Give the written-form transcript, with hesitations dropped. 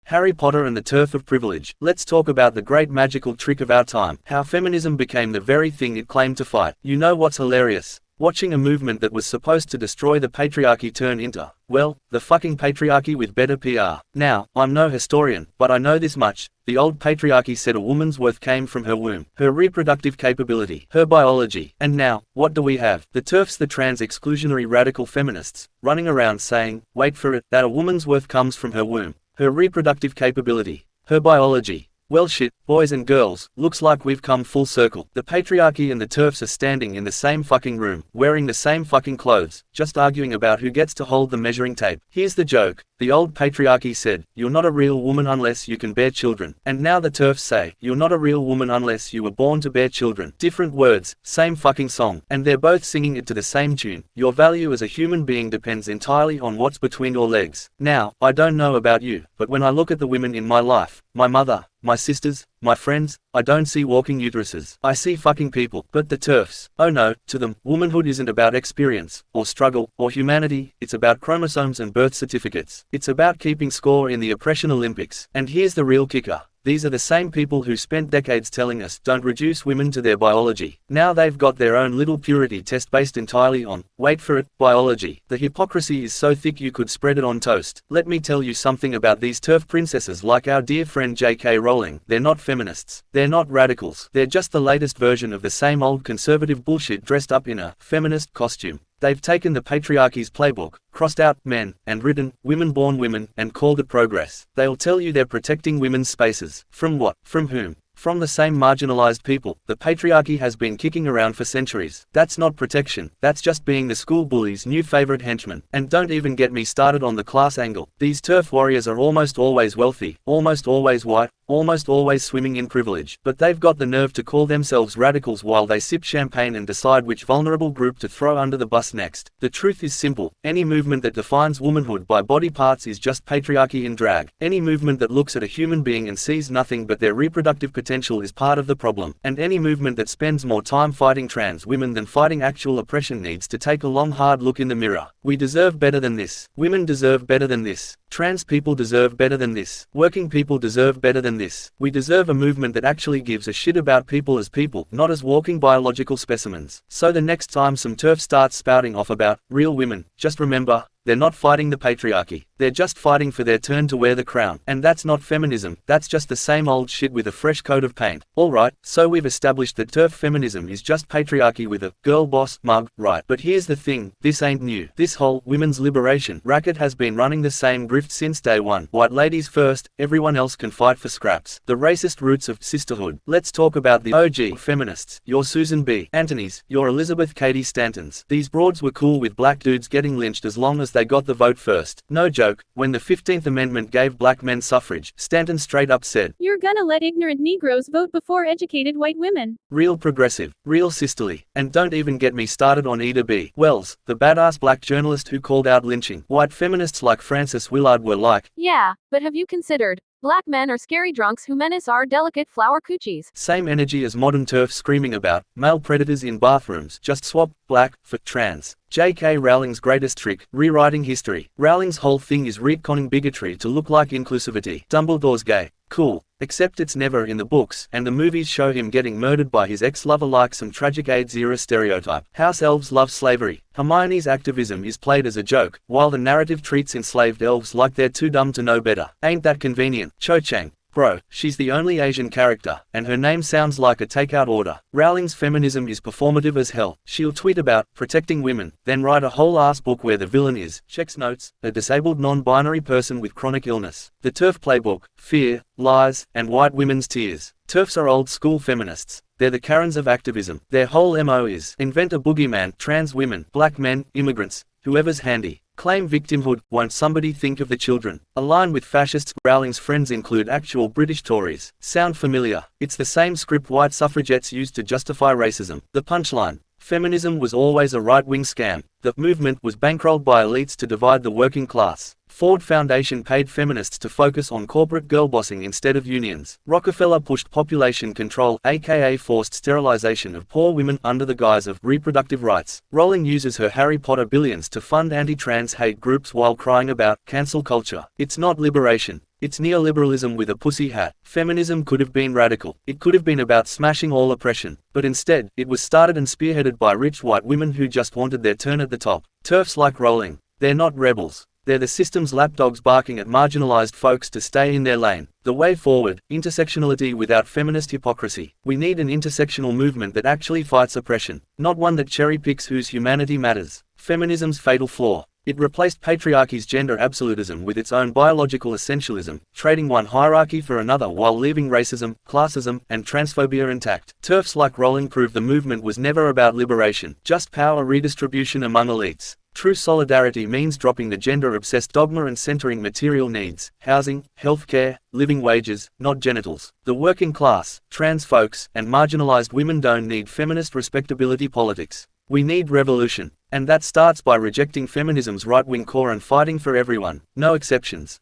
Harry Potter and the Turf of Privilege. Let's talk about the great magical trick of our time, how feminism became the very thing it claimed to fight. You know what's hilarious? Watching a movement that was supposed to destroy the patriarchy turn into, well, the fucking patriarchy with better PR. Now, I'm no historian, but I know this much. The old patriarchy said a woman's worth came from her womb, her reproductive capability, her biology. And now, what do we have? The TERFs, the trans exclusionary radical feminists, running around saying, wait for it, that a woman's worth comes from her womb, her reproductive capability, her biology. Well shit, boys and girls, looks like we've come full circle. The patriarchy and the TERFs are standing in the same fucking room, wearing the same fucking clothes, just arguing about who gets to hold the measuring tape. Here's the joke. The old patriarchy said, you're not a real woman unless you can bear children. And now the TERFs say, you're not a real woman unless you were born to bear children. Different words, same fucking song. And they're both singing it to the same tune. Your value as a human being depends entirely on what's between your legs. Now, I don't know about you, but when I look at the women in my life, my mother, my sisters, my friends, I don't see walking uteruses. I see fucking people. But the TERFs, oh no, to them, womanhood isn't about experience, or struggle, or humanity, it's about chromosomes and birth certificates. It's about keeping score in the oppression Olympics. And here's the real kicker. These are the same people who spent decades telling us don't reduce women to their biology. Now they've got their own little purity test based entirely on, wait for it, biology. The hypocrisy is so thick you could spread it on toast. Let me tell you something about these TERF princesses like our dear friend J.K. Rowling. They're not feminists. They're not radicals. They're just the latest version of the same old conservative bullshit dressed up in a feminist costume. They've taken the patriarchy's playbook, crossed out men, and written women born women, and called it progress. They'll tell you they're protecting women's spaces. From what? From whom? From the same marginalized people the patriarchy has been kicking around for centuries. That's not protection, that's just being the school bully's new favorite henchman. And don't even get me started on the class angle. These TERF warriors are almost always wealthy, almost always white, almost always swimming in privilege. But they've got the nerve to call themselves radicals while they sip champagne and decide which vulnerable group to throw under the bus next. The truth is simple. Any movement that defines womanhood by body parts is just patriarchy in drag. Any movement that looks at a human being and sees nothing but their reproductive potential is part of the problem. And any movement that spends more time fighting trans women than fighting actual oppression needs to take a long hard look in the mirror. We deserve better than this. Women deserve better than this. Trans people deserve better than this. Working people deserve better than this. We deserve a movement that actually gives a shit about people as people, not as walking biological specimens. So the next time some TERF starts spouting off about real women, just remember, they're not fighting the patriarchy. They're just fighting for their turn to wear the crown. And that's not feminism, that's just the same old shit with a fresh coat of paint. Alright, so we've established that TERF feminism is just patriarchy with a girl boss mug, right? But here's the thing, this ain't new. This whole women's liberation racket has been running the same grift since day one. White ladies first, everyone else can fight for scraps. The racist roots of sisterhood. Let's talk about the OG feminists. Your Susan B. Antony's, your Elizabeth Cady Stantons. These broads were cool with black dudes getting lynched as long as they got the vote first. No joke, when the 15th Amendment gave black men suffrage, Stanton straight up said, "You're gonna let ignorant Negroes vote before educated white women." Real progressive, real sisterly. And don't even get me started on Ida B. Wells, the badass black journalist who called out lynching. White feminists like Frances Willard were like, yeah, but have you considered, black men are scary drunks who menace our delicate flower coochies. Same energy as modern TERF screaming about male predators in bathrooms. Just swap black for trans. J.K. Rowling's greatest trick, rewriting history. Rowling's whole thing is retconning bigotry to look like inclusivity. Dumbledore's gay. Cool. Except it's never in the books, and the movies show him getting murdered by his ex-lover like some tragic AIDS-era stereotype. House elves love slavery. Hermione's activism is played as a joke, while the narrative treats enslaved elves like they're too dumb to know better. Ain't that convenient? Cho Chang. Bro, she's the only Asian character, and her name sounds like a takeout order. Rowling's feminism is performative as hell. She'll tweet about protecting women, then write a whole ass book where the villain is, checks notes, a disabled non-binary person with chronic illness. The TERF playbook, fear, lies, and white women's tears. TERFs are old school feminists. They're the Karens of activism. Their whole MO is invent a boogeyman, trans women, black men, immigrants, whoever's handy. Claim victimhood, won't somebody think of the children? Align with fascists. Rowling's friends include actual British Tories. Sound familiar? It's the same script white suffragettes used to justify racism. The punchline. Feminism was always a right-wing scam. The movement was bankrolled by elites to divide the working class. Ford Foundation paid feminists to focus on corporate girlbossing instead of unions. Rockefeller pushed population control, aka forced sterilization of poor women under the guise of reproductive rights. Rowling uses her Harry Potter billions to fund anti-trans hate groups while crying about cancel culture. It's not liberation. It's neoliberalism with a pussy hat. Feminism could have been radical. It could have been about smashing all oppression. But instead, it was started and spearheaded by rich white women who just wanted their turn at the top. TERFs like Rowling. They're not rebels. They're the system's lapdogs barking at marginalized folks to stay in their lane. The way forward, intersectionality without feminist hypocrisy. We need an intersectional movement that actually fights oppression, not one that cherry-picks whose humanity matters. Feminism's fatal flaw. It replaced patriarchy's gender absolutism with its own biological essentialism, trading one hierarchy for another while leaving racism, classism, and transphobia intact. TERFs like Rowling prove the movement was never about liberation, just power redistribution among elites. True solidarity means dropping the gender-obsessed dogma and centering material needs, housing, healthcare, living wages, not genitals. The working class, trans folks, and marginalized women don't need feminist respectability politics. We need revolution. And that starts by rejecting feminism's right-wing core and fighting for everyone, no exceptions.